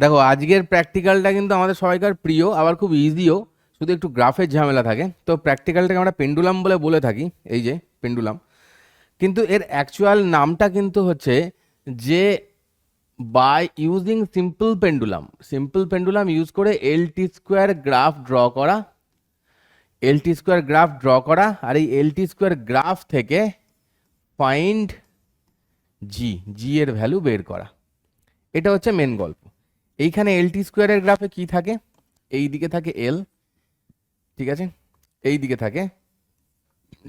দেখো আজকের প্র্যাকটিক্যালটা কিন্তু আমাদের সবাইকার প্রিয়, আবার খুব ইজিও, শুধু একটু গ্রাফের ঝামেলা থাকে। তো প্র্যাকটিক্যালটাকে আমরা পেন্ডুলাম বলে থাকি, এই যে পেন্ডুলাম, কিন্তু এর অ্যাকচুয়াল নামটা কিন্তু হচ্ছে যে by using simple pendulum use করে এলটি স্কোয়ার গ্রাফ ড্র করা, আর এই এলটি স্কোয়ার গ্রাফ থেকে ফাইন্ড জি এর ভ্যালু বের করা। এটা হচ্ছে মেন গল্প। এইখানে এলটি স্কোয়ারের গ্রাফে কি থাকে, এই দিকে থাকে এল, ঠিক আছে, এই দিকে থাকে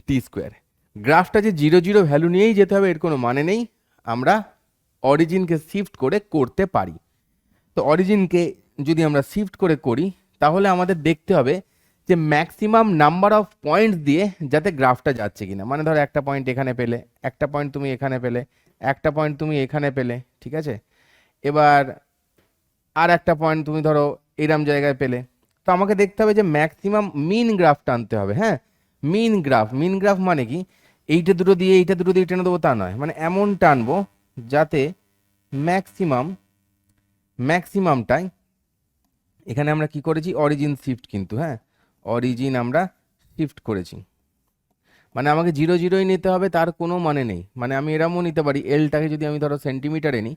টি স্কোয়ার। গ্রাফটা যে 0 0 ভ্যালু নিয়েই যেতে হবে এর কোনো মানে নেই, আমরা অরিজিনকে শিফট করে করতে পারি। তো অরিজিনকে যদি আমরা শিফট করে করি তাহলে আমাদের দেখতে হবে যে ম্যাক্সিমাম নাম্বার অফ পয়েন্টস দিয়ে যাতে গ্রাফটা যাচ্ছে কিনা। মানে ধরো একটা পয়েন্ট এখানে পেলে, একটা পয়েন্ট তুমি এখানে পেলে, একটা পয়েন্ট তুমি এখানে পেলে, ঠিক আছে, এবার আর একটা পয়েন্ট তুমি ধরো এরম জায়গায় পেলে। তো আমাকে দেখতে হবে যে ম্যাক্সিমাম মিন গ্রাফটা আনতে হবে। হ্যাঁ, মিন গ্রাফ মানে কি, এইটা দুটো দিয়ে টেনে দেবো তা নয়, মানে এমন টানবো যাতে ম্যাক্সিমামটাই, এখানে আমরা কি করেছি অরিজিন শিফট, কিন্তু হ্যাঁ অরিজিন আমরা শিফট করেছি, মানে আমাকে 0 0ই নিতে হবে তার কোনো মানে নেই। মানে আমি এরকমও নিতে পারি, এলটাকে যদি আমি ধরো সেন্টিমিটারে নিই,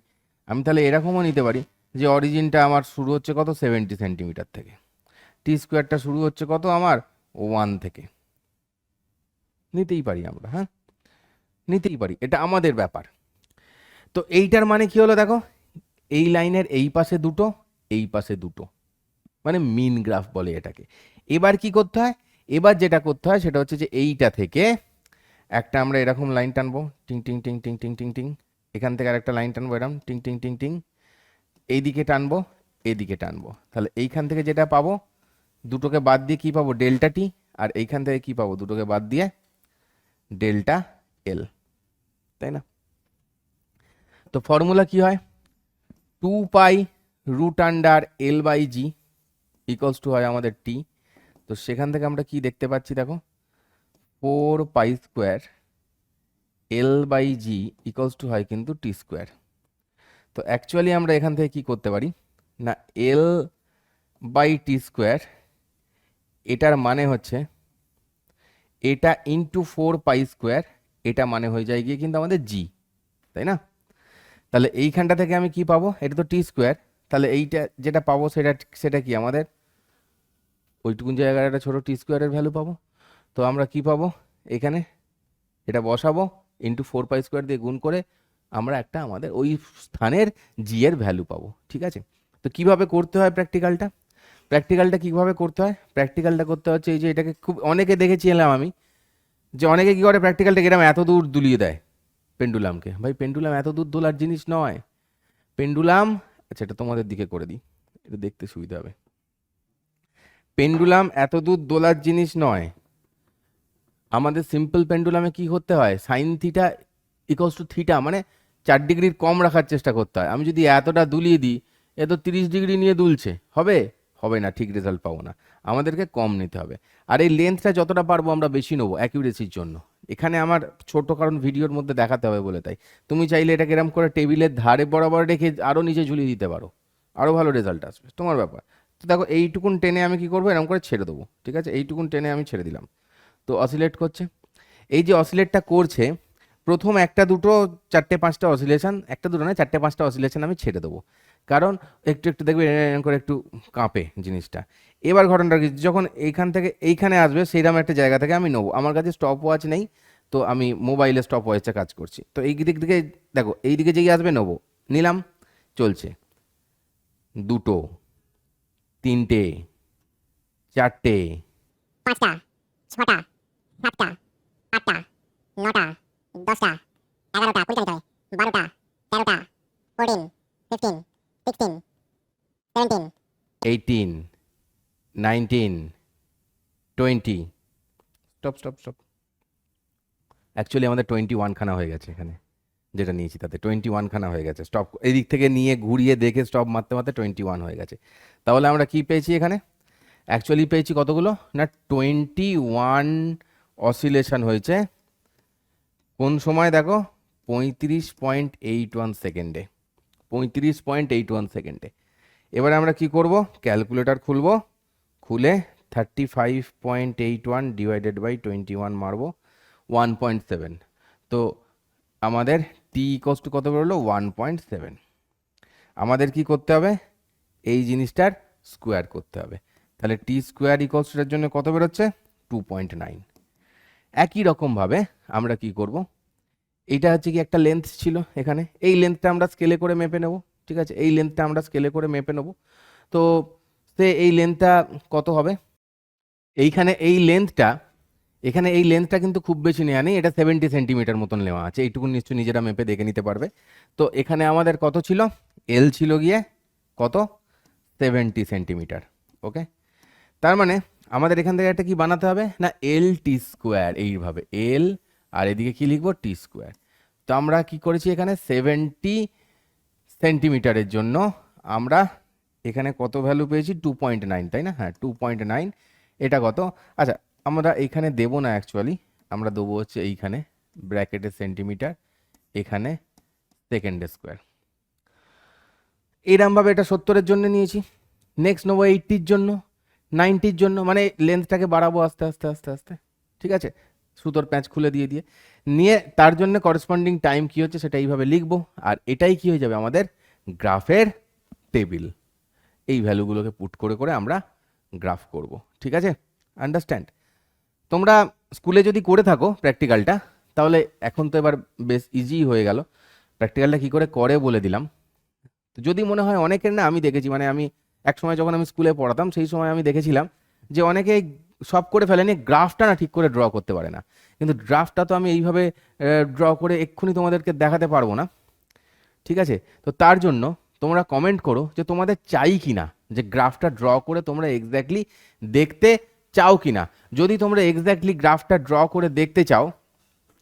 আমি তাহলে এরকমও নিতে পারি যে অরিজিনটা আমার শুরু হচ্ছে কত 70 সেন্টিমিটার থেকে, টি স্কোয়ারটা শুরু হচ্ছে কত আমার 1 থেকে। নিতেই পারি আমরা, হ্যাঁ নিতেই পারি, এটা আমাদের ব্যাপার। তো এইটার মানে কি হলো দেখো, এই লাইনের এই পাশে দুটো, এই পাশে দুটো, মানে মিন গ্রাফ বলে এটাকে। এবার কি করতে হয়, এবার যেটা করতে হয় সেটা হচ্ছে যে এইটা থেকে একটা আমরা এরকম লাইন টানবো, টিং টিং টিং টিং টিং টিং টিং, এখান থেকে আরেকটা লাইন টানবো এরকম টিং টিং টিং টিং, এইদিকে টানবো, এদিকে টানবো, তাহলে এইখান থেকে যেটা পাবো দুটোকে বাদ দিয়ে কি পাবো ডেল্টা টি, আর এইখান থেকে কি পাবো দুটোকে বাদ দিয়ে ডেল্টা এল, তাই না? তো ফর্মুলা কি হয়, 2π√L/g ইকুয়ালস টু হয় আমাদের টি। তো সেখান থেকে আমরা কি দেখতে পাচ্ছি দেখো, 4π² L/g ইকুয়ালস টু হয় কিন্তু টি স্কোয়ার। তো অ্যাকচুয়ালি আমরা এখান থেকে কি করতে পারি না, L/t স্কোয়ার, এটার মানে হচ্ছে এটা ইন্টু 4π², এটা মানে হয়ে যায় গিয়ে কিন্তু আমাদের জি, তাই না? তাহলে এইখানটা থেকে আমি কি পাবো, এটা তো টি স্কোয়ার, তাহলে এইটা যেটা পাবো সেটা সেটা কি আমাদের ওইটুকুন জায়গার একটা ছোটো টি স্কোয়ারের ভ্যালু পাবো। তো আমরা কি পাবো, এখানে এটা বসাবো, ইন্টু 4π² দিয়ে গুণ করে আমরা একটা আমাদের ওই স্থানের জি এর ভ্যালু পাবো, ঠিক আছে? তো কিভাবে করতে হয় প্র্যাকটিক্যালটা কিভাবে করতে হয়, প্র্যাকটিক্যালটা করতে হচ্ছে এই যে এটাকে খুব অনেকে দেখেছিলাম আমি, যে অনেকে কি করে প্র্যাকটিক্যালটা এরকম এত দূর দুলিয়ে দেয় পেন্ডুলামকে। ভাই পেন্ডুলাম এত দূর দোলার জিনিস নয়। পেন্ডুলাম, আচ্ছা এটা তোমাদের দিকে করে দিই, এটা দেখতে সুবিধা হবে। পেন্ডুলাম এত দূর দোলার জিনিস নয়। আমাদের সিম্পল পেন্ডুলামে কি করতে হয়, sine theta equals to theta, মানে 4 ডিগ্রির কম রাখার চেষ্টা করতে হয়। আমি যদি এতটা দুলিয়ে দিই, এ তো 30 ডিগ্রি নিয়ে দুলছে, হবে হবে না, ঠিক রেজাল্ট পাবো না, আমাদেরকে কম নিতে হবে। আর এই লেন্থটা যতটা পারবো আমরা বেশি নেবো অ্যাকিউরেসির জন্য। এখানে আমার ছোট কারণ ভিডিওর মধ্যে দেখাতে হবে বলে, তাই তুমি চাইলে এটাকে এরকম করে টেবিলের ধারে বরাবর রেখে আরও নিচে ঝুলিয়ে দিতে পারো, আরও ভালো রেজাল্ট আসবে, তোমার ব্যাপার। তো দেখো এইটুকুন টেনে আমি কি করবো, এরকম করে ছেড়ে দেবো, ঠিক আছে, এইটুকুন টেনে আমি ছেড়ে দিলাম। তো অসিলেট করছে, এই যে অসিলেটটা করছে, প্রথম একটা দুটো 4-5টা অসিলেশন, একটা দুটো না 4-5টা অসিলেশন আমি ছেড়ে দেবো, কারণ একটু একটু দেখবে এরকম করে একটু কাঁপে জিনিসটা। এবার ঘটনাটা কি, যখন এইখান থেকে এইখানে আসবে সেইরকম একটা জায়গা থেকে আমি নেবো, আমার কাছে স্টপ ওয়াচ নেই, তো আমি মোবাইলে স্টপ ওয়াচে কাজ করছি। তো এই দিক থেকে দেখো, এই দিকে যেই আসবে নেবো, নিলাম, চলছে, দুটো, তিনটে, চারটে, 5টা, 6টা, 7টা, 8টা, 9টা, 10টা, 11টা, 20টা, 12টা, 13টা, 14, 15, 16, 17, 18, 19, 20, স্টপ। অ্যাকচুয়ালি আমাদের 21 খানা হয়ে গেছে এখানে, যেটা নিয়েছি তাতে 21 খানা হয়ে গেছে। স্টপ এই দিক থেকে নিয়ে ঘুরিয়ে দেখে স্টপ মারতে মারতে 21 হয়ে গেছে। তাহলে আমরা কি পেয়েছি এখানে, অ্যাকচুয়ালি পেয়েছি কতগুলো না 21 অসিলেশন হয়েছে। কোন সময় দেখো, 35.81 সেকেন্ডে, 35.81 সেকেন্ডে। এবারে আমরা কি করব, ক্যালকুলেটর খুলব, খুলে 35.81 ডিভাইডেড বাই 21 মারবো, 1.7। তো আমাদের টি ইকস টু কত বেরোলো, 1.7। আমাদের কি করতে হবে, এই জিনিসটার স্কোয়ার করতে হবে। তাহলে টি স্কোয়ার ইকস টুটার জন্য কত বেরোচ্ছে, 2.9। একই রকমভাবে আমরা কি করব, এইটা হচ্ছে কি একটা লেন্থ ছিল এখানে, এই লেন্থটা আমরা স্কেলে করে মেপে নেব। ঠিক আছে, এই লেন্থটা আমরা স্কেলে করে মেপে নেব। তো সে এই লেন্থটা কত হবে, এইখানে এই লেন্থটা, এখানে এই লেন্থটা কিন্তু খুব বেশি নেওয়া নেই, এটা 70 সেন্টিমিটার মতন নেওয়া আছে, এইটুকু নিশ্চয়ই নিজেরা মেপে দেখে নিতে পারবে। তো এখানে আমাদের কত ছিল, এল ছিল গিয়ে কত, 70 সেন্টিমিটার। ওকে, তার মানে আমাদের এখান থেকে একটা কি বানাতে হবে না, এল টি স্কোয়ার, এইভাবে এল আর এদিকে কি লিখবো, টি স্কোয়ার। তো আমরা কি করেছি, এখানে 70 সেন্টিমিটারের জন্য আমরা এখানে কত ভ্যালু পেয়েছি, 2.9, তাই না? হ্যাঁ, 2.9। এটা কত, আচ্ছা আমরা এখানে দেবো না অ্যাকচুয়ালি, আমরা দেবো হচ্ছে এইখানে ব্র্যাকেটে সেন্টিমিটার, এখানে সেকেন্ডের স্কোয়ার। এইরকমভাবে এটা 70-এর জন্য নিয়েছি। নেক্সট নেবো 80-র জন্য, 90-র জন্য, মানে লেন্থটাকে বাড়াবো আস্তে আস্তে আস্তে আস্তে। ঠিক আছে, সুতোর প্যাঁচ খুলে দিয়ে দিয়ে নিয়ে তার জন্য করেসপন্ডিং টাইম কি হচ্ছে সেটা এইভাবে লিখবো, আর এটাই কি হয়ে যাবে আমাদের গ্রাফের টেবিল। এই ভ্যালুগুলোকে পুট করে করে আমরা গ্রাফ করব। ঠিক আছে, আন্ডারস্ট্যান্ড? তোমরা স্কুলে যদি করে থাকো প্র্যাকটিক্যালটা, তাহলে এখন তো এবার বেশ ইজি হয়ে গেল, প্র্যাকটিক্যালটা কি করে করে বলে দিলাম। তো যদি মনে হয় অনেকের, না আমি দেখেছি, মানে আমি এক সময় যখন আমি স্কুলে পড়াতাম সেই সময় আমি দেখেছিলাম যে অনেকে সব করে ফেলেনি, গ্রাফটা না ঠিক করে ড্র করতে পারে না। কিন্তু ড্রাফটটা তো আমি এইভাবে ড্র করে এক্ষুনি তোমাদেরকে দেখাতে পারবো না। ঠিক আছে, তো তার জন্য তোমরা কমেন্ট করো যে তোমাদের চাই কিনা যে গ্রাফটা ড্র করে তোমরা এক্স্যাক্টলি দেখতে চাও কিনা। যদি তোমরা এক্স্যাক্টলি গ্রাফটা ড্র করে দেখতে চাও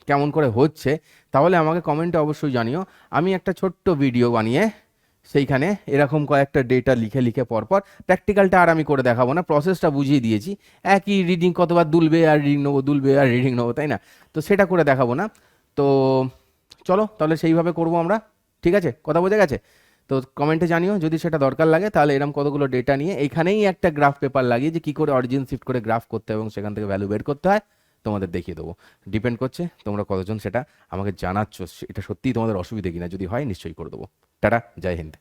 কেমন করে হচ্ছে, তাহলে আমাকে কমেন্টে অবশ্যই জানিও। আমি একটা ছোট্ট ভিডিও বানিয়ে সেইখানে এরকম কয়েকটা ডেটা লিখে লিখে পরপর, প্র্যাকটিক্যালটা আর আমি করে দেখাবো না, প্রসেসটা বুঝিয়ে দিয়েছি। একই রিডিং কতবার দুলবে আর রিডিং নেবো, দুলবে আর রিডিং নেবো, তাই না? তো সেটা করে দেখাবো না। তো চলো তাহলে সেইভাবে করবো আমরা। ঠিক আছে, কথা বোঝা গেছে? তো কমেন্টে জানিও যদি সেটা দরকার লাগে, তাহলে এরকম কতগুলো ডেটা নিয়ে এইখানেই একটা গ্রাফ পেপার লাগিয়ে যে কী করে অরিজিন শিফট করে গ্রাফ করতে হয় এবং সেখান থেকে ভ্যালু বের করতে হয় তোমাদের দেখিয়ে দেবো। ডিপেন্ড করছে তোমরা কতজন সেটা আমাকে জানাচ্ছ, এটা সত্যিই তোমাদের অসুবিধে কিনা। যদি হয় নিশ্চয়ই করে দেবো। টাটা, জয় হিন্দ।